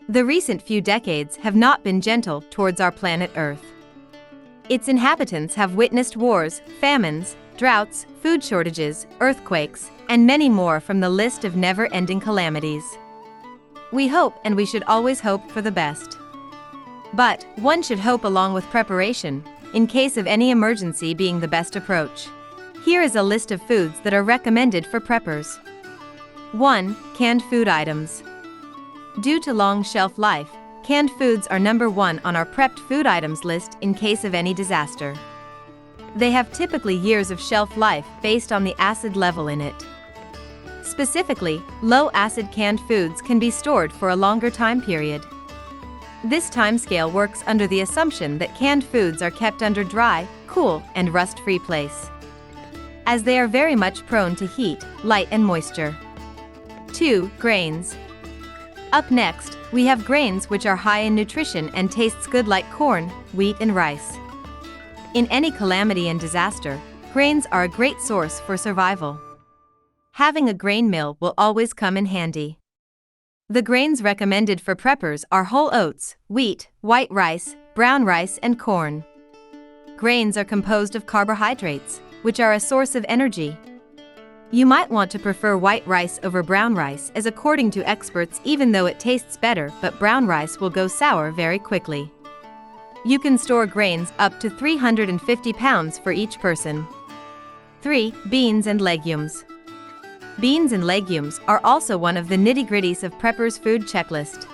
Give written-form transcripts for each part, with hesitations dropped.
The recent few decades have not been gentle towards our planet Earth. Its inhabitants have witnessed wars, famines, droughts, food shortages, earthquakes, and many more from the list of never-ending calamities. We hope, and we should always hope for the best. But one should hope along with preparation, in case of any emergency being the best approach. Here is a list of foods that are recommended for preppers. 1. Canned food items. Due to long shelf life, canned foods are number 1 on our prepped food items list in case of any disaster. They have typically years of shelf life based on the acid level in it. Specifically, low-acid canned foods can be stored for a longer time period. This timescale works under the assumption that canned foods are kept under dry, cool, and rust-free place, as they are very much prone to heat, light, and moisture. 2. Grains. Up next, we have grains which are high in nutrition and tastes good like corn, wheat, and rice. In any calamity and disaster, grains are a great source for survival. Having a grain mill will always come in handy. The grains recommended for preppers are whole oats, wheat, white rice, brown rice, and corn. Grains are composed of carbohydrates, which are a source of energy. You might want to prefer white rice over brown rice, as according to experts, even though it tastes better, but brown rice will go sour very quickly. You can store grains up to 350 pounds for each person. 3. Beans and legumes. Beans and legumes are also one of the nitty-gritties of preppers' food checklist.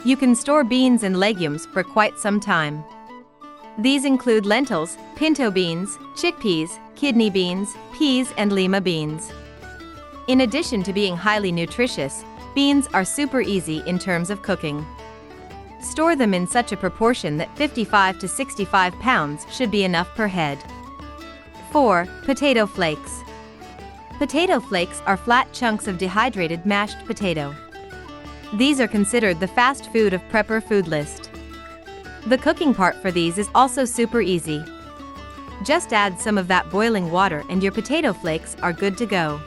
You can store beans and legumes for quite some time. These include lentils, pinto beans, chickpeas, kidney beans, peas, and lima beans. In addition to being highly nutritious, beans are super easy in terms of cooking. Store them in such a proportion that 55 to 65 pounds should be enough per head. 4. Potato flakes. Potato flakes are flat chunks of dehydrated mashed potato. These are considered the fast food of prepper food list. The cooking part for these is also super easy. Just add some of that boiling water and your potato flakes are good to go.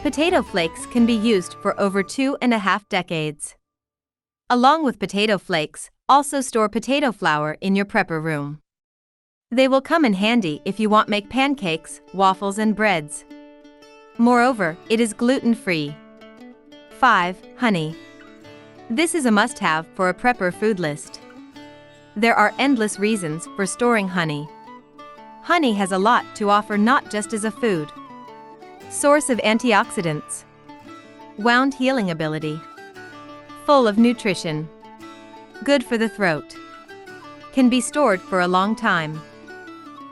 Potato flakes can be used for over 2.5 decades. Along with potato flakes, also store potato flour in your prepper room. They will come in handy if you want make pancakes, waffles, and breads. Moreover, it is gluten-free. 5. Honey. This is a must-have for a prepper food list. There are endless reasons for storing honey. Honey has a lot to offer, not just as a food source of antioxidants, wound healing ability, full of nutrition, good for the throat, can be stored for a long time.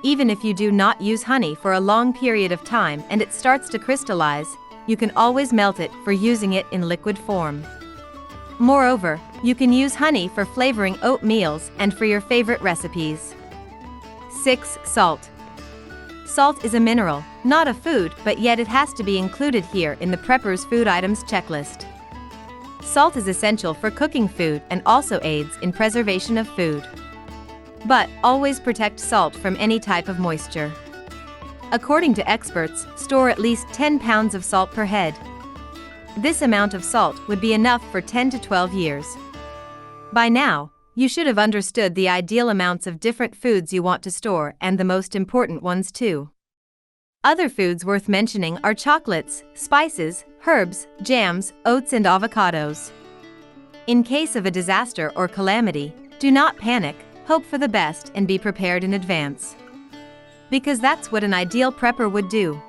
Even if you do not use honey for a long period of time and it starts to crystallize, you can always melt it for using it in liquid form. Moreover, you can use honey for flavoring oatmeals and for your favorite recipes. 6. Salt. Salt is a mineral, not a food, but yet it has to be included here in the prepper's food items checklist. Salt is essential for cooking food and also aids in preservation of food. But always protect salt from any type of moisture. According to experts, store at least 10 pounds of salt per head. This amount of salt would be enough for 10 to 12 years. By now, you should have understood the ideal amounts of different foods you want to store, and the most important ones too. Other foods worth mentioning are chocolates, spices, herbs, jams, oats, and avocados. In case of a disaster or calamity, do not panic, hope for the best, and be prepared in advance. Because that's what an ideal prepper would do.